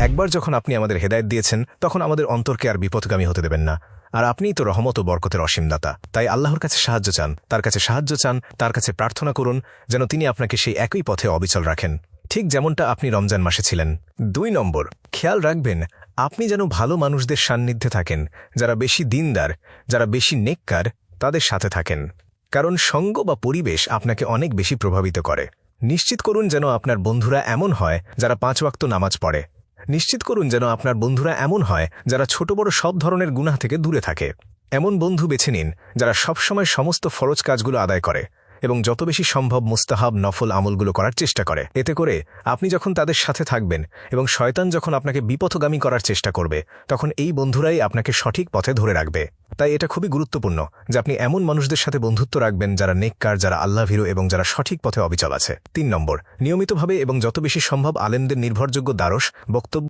একবার যখন আপনি আমাদের হেদায়েত দিয়েছেন তখন আমাদের অন্তরকে আর বিপথগামী হতে দেবেন না। আর আপনিই তো রহমত ও বরকতের অসীম দাতা। তাই আল্লাহর কাছে সাহায্য চান, তার কাছে সাহায্য চান, তার কাছে প্রার্থনা করুন যেন তিনি আপনাকে সেই একই পথে অবিচল রাখেন, ঠিক যেমনটা আপনি রমজান মাসে ছিলেন। 2 নম্বর, খেয়াল রাখবেন আপনি যেন ভালো মানুষদের সান্নিধ্যে থাকেন, যারা বেশি দিনদার, যারা বেশি নেককার, তাদের সাথে থাকেন। কারণ সঙ্গ বা পরিবেশ আপনাকে অনেক বেশি প্রভাবিত করে। নিশ্চিত করুন যেন আপনার বন্ধুরা এমন হয় যারা 5 ওয়াক্ত নামাজ পড়ে। নিশ্চিত করুন যেন আপনার বন্ধুরা এমন হয় যারা ছোট বড় সব ধরনের গুনাহ থেকে দূরে থাকে। এমন বন্ধু বেছে নিন যারা সবসময় সমস্ত ফরজ কাজগুলো আদায় করে এবং যত বেশি সম্ভব মুস্তাহাব নফল আমলগুলো করার চেষ্টা করে। এতে করে আপনি যখন তাদের সাথে থাকবেন এবং শয়তান যখন আপনাকে বিপথগামী করার চেষ্টা করবে, তখন এই বন্ধুরাই আপনাকে সঠিক পথে ধরে রাখবে। তাই এটা খুবই গুরুত্বপূর্ণ যে আপনি এমন মানুষদের সাথে বন্ধুত্ব রাখবেন যারা নেককার, যারা আল্লাহভীরু এবং যারা সঠিক পথে অবিচল আছে। 3 নম্বর, নিয়মিতভাবে এবং যত বেশি সম্ভব আলেমদের নির্ভরযোগ্য দারস বক্তব্য